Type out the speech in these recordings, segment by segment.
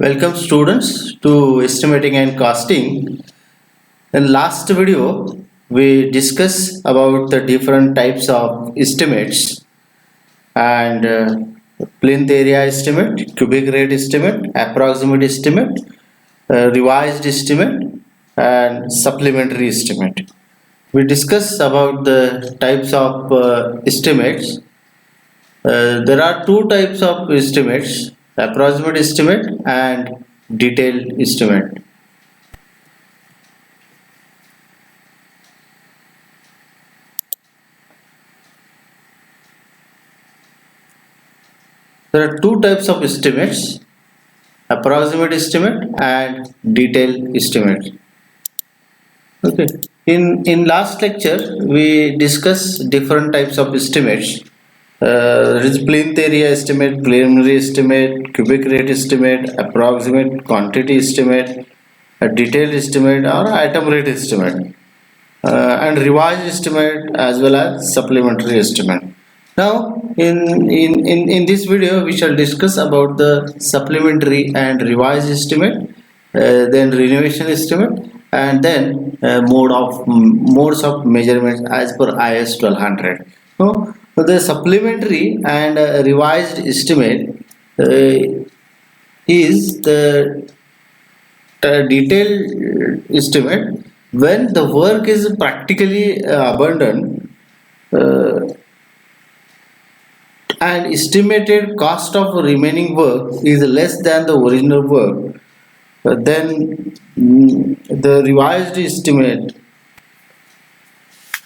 Welcome students to estimating and costing. In last video, we discussed about the different types of estimates and plinth area estimate, cubic rate estimate, approximate estimate, revised estimate, and supplementary estimate. We discussed about the types of estimates. There are two types of estimates: approximate estimate and detailed estimate. There are two types of estimates: approximate estimate and detailed estimate. Okay. In last lecture, we discussed different types of estimates. There is plinth area estimate, preliminary estimate, cubic rate estimate, approximate quantity estimate, a detailed estimate or item rate estimate, and revised estimate as well as supplementary estimate. Now in this video we shall discuss about the supplementary and revised estimate, then renovation estimate, and then modes of measurements as per IS 1200. So the supplementary and revised estimate is the detailed estimate when the work is practically abandoned, uh, and estimated cost of remaining work is less than the original work. Then the revised estimate,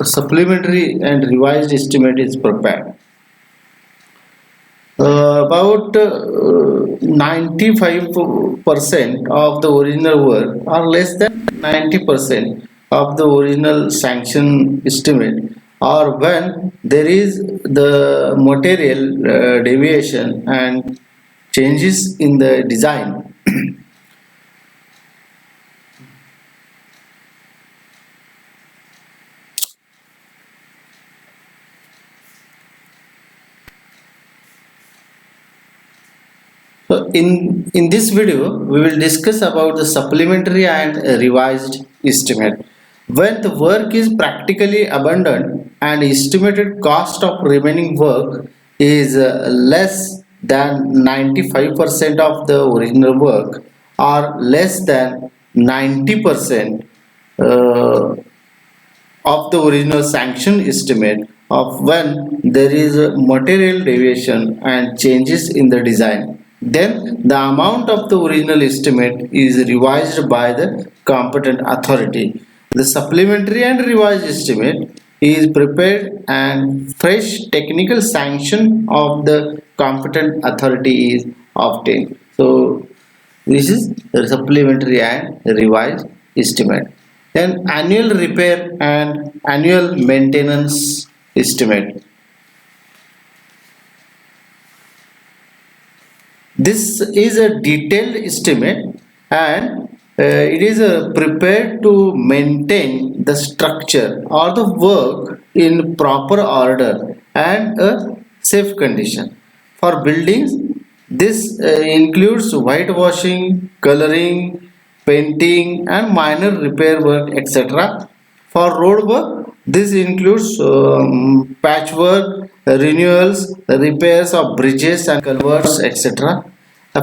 supplementary and revised estimate is prepared. About 95% of the original work or less than 90% of the original sanction estimate, or when there is the material deviation and changes in the design. So in this video, we will discuss about the supplementary and revised estimate. When the work is practically abandoned and estimated cost of remaining work is less than 95% of the original work or less than 90% uh, of the original sanction estimate, of when there is a material deviation and changes in the design, then the amount of the original estimate is revised by the competent authority. The supplementary and revised estimate is prepared and fresh technical sanction of the competent authority is obtained. So this is the supplementary and revised estimate. Then annual repair and annual maintenance estimate. This is a detailed estimate, and it is prepared to maintain the structure or the work in proper order and a safe condition. For buildings, this includes whitewashing, coloring, painting, and minor repair work, etc. For road work, this includes patchwork, renewals, repairs of bridges and culverts, etc.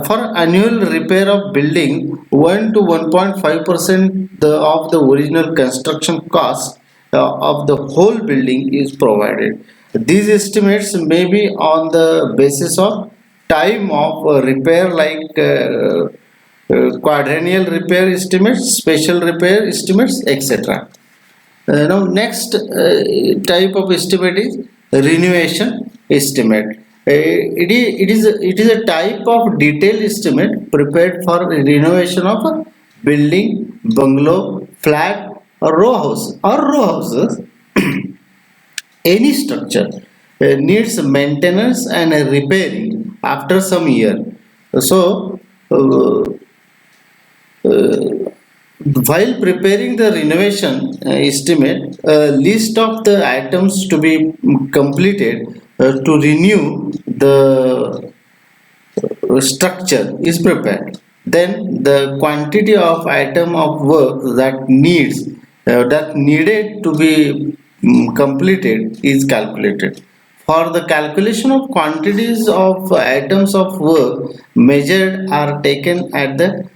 For annual repair of building, 1 to 1.5% of the original construction cost of the whole building is provided. These estimates may be on the basis of time of repair, like quadrennial repair estimates, special repair estimates, etc. Now next type of estimate is renovation estimate. It is a type of detailed estimate prepared for renovation of a building, bungalow, flat, or row houses. Any structure needs maintenance and repairing after some year. So uh, uh, while preparing the renovation estimate, a list of the items to be completed to renew the structure is prepared. Then the quantity of item of work that needed to be completed is calculated. For the calculation of quantities of items of work measured are taken at the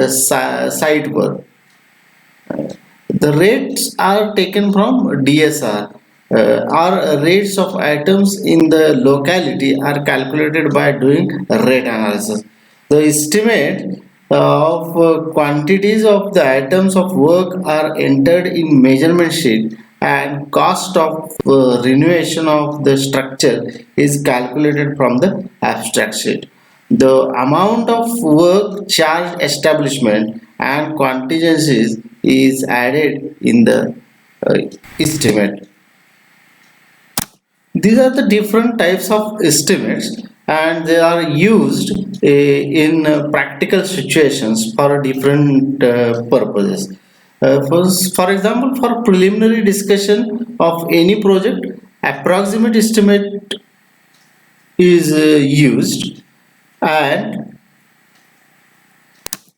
site work. The rates are taken from DSR. Or rates of items in the locality are calculated by doing rate analysis. The estimate of quantities of the items of work are entered in measurement sheet, and cost of renovation of the structure is calculated from the abstract sheet. The amount of work charged establishment and contingencies is added in the uh, estimate. These are the different types of estimates, and they are used in practical situations for different purposes. For example, for preliminary discussion of any project, approximate estimate is used, and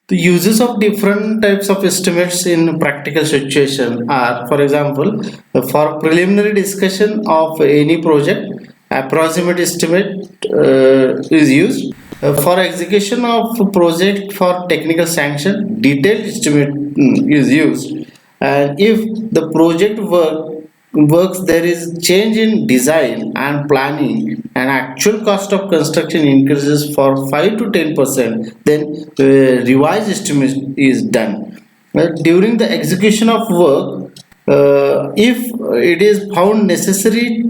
the uses of different types of estimates in practical situation are, for example, for preliminary discussion of any project, approximate estimate is used. For execution of project for technical sanction, detailed estimate is used. And if the project works there is change in design and planning and actual cost of construction increases for 5 to 10%, then revised estimate is done. During the execution of work, if it is found necessary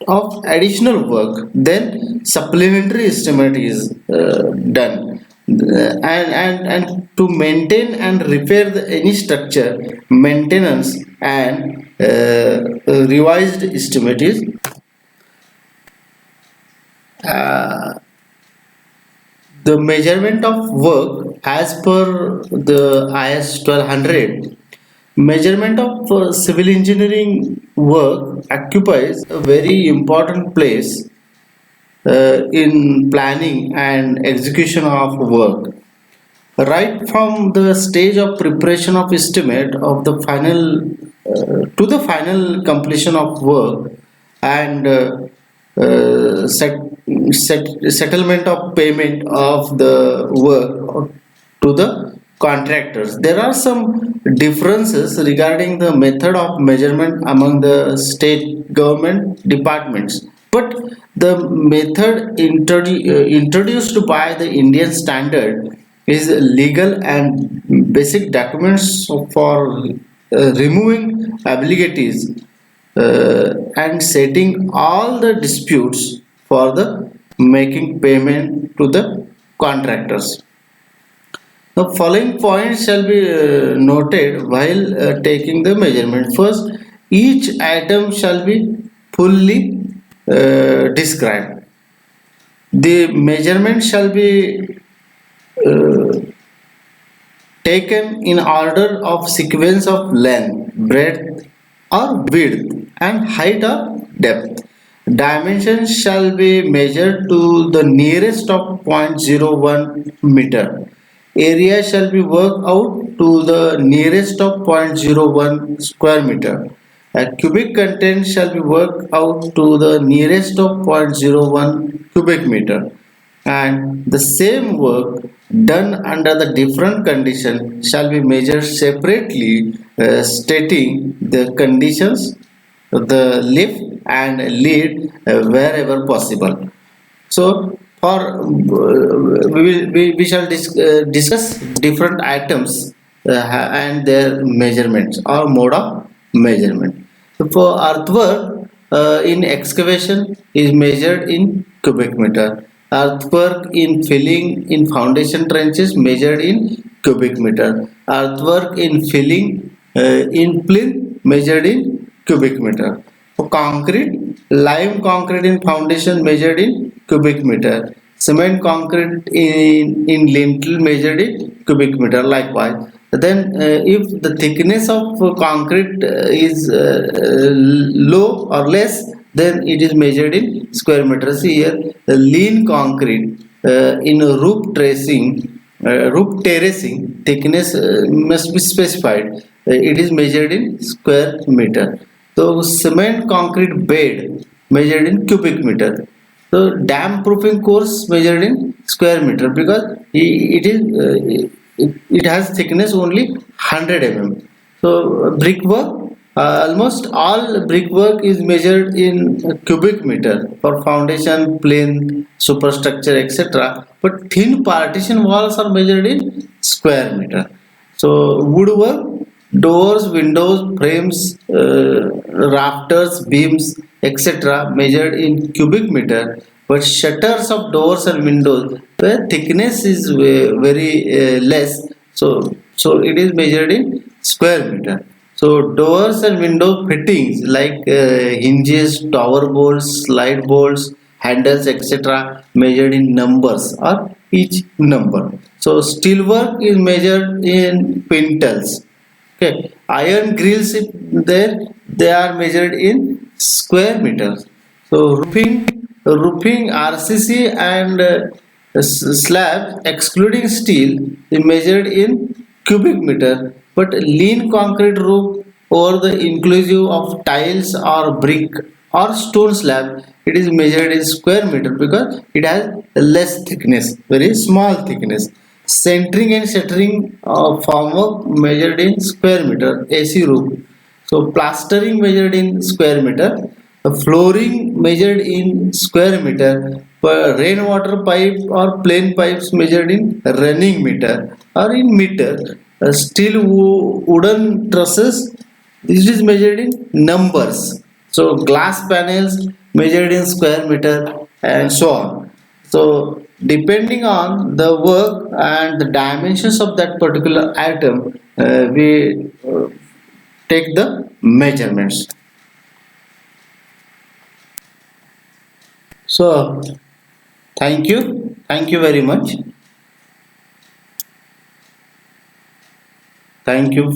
of additional work, then supplementary estimate is done. And to maintain and repair any structure, maintenance and revised estimate is uh, the measurement of work as per the IS 1200. Measurement of civil engineering work occupies a very important place in planning and execution of work. Right from the stage of preparation of estimate of the final to the final completion of work and settlement of payment of the work to the contractors. There are some differences regarding the method of measurement among the state government departments, but the method introduced by the Indian standard is legal and basic documents for removing ambiguities and setting all the disputes for the making payment to the contractors. The following points shall be noted while taking the measurement. First, each item shall be fully described. The measurement shall be uh, taken in order of sequence of length, breadth or width, and height or depth. Dimensions shall be measured to the nearest of zero point zero 0.01 meter. Area shall be worked out to the nearest of zero point zero 0.01 square meter. A cubic content shall be worked out to the nearest of zero point zero 0.01 cubic meter, and the same work done under the different condition shall be measured separately, stating the conditions, the lift and lead wherever possible. So for we shall discuss different items and their measurements or mode of measurement. So for earthwork in excavation is measured in cubic meter. Earthwork in filling in foundation trenches measured in cubic meter. Earthwork in filling in plinth measured in cubic meter. For concrete, lime concrete in foundation measured in cubic meter. Cement concrete in lintel measured in cubic meter likewise. Then if the thickness of concrete is low or less, then it is measured in square meters. Here the lean concrete in a roof tracing roof terracing thickness must be specified. It is measured in square meter. So cement concrete bed measured in cubic meter. So dam proofing course measured in square meter because it has thickness only 100 mm. So brickwork, almost all brickwork is measured in cubic meter for foundation, plane, superstructure, etc. But thin partition walls are measured in square meter. So woodwork, doors, windows, frames, rafters, beams, etc. measured in cubic meter. But shutters of doors and windows, the thickness is very less. So it is measured in square meter. So doors and window fittings like hinges, tower bolts, slide bolts, handles, etc. measured in numbers or each number. So steel work is measured in quintals. Okay, iron grills if there they are measured in square meters. So roofing RCC and slab excluding steel is measured in cubic meter, but lean concrete roof or the inclusive of tiles or brick or stone slab, it is measured in square meter because it has less thickness, very small thickness. Centering and shuttering formwork measured in square meter, AC roof. So plastering measured in square meter, flooring measured in square meter, rainwater pipe or plain pipes measured in running meter or in meter. Steel wooden trusses, this is measured in numbers. So glass panels measured in square meter and so on. So depending on the work and the dimensions of that particular item, we take the measurements. So thank you very much. Thank you.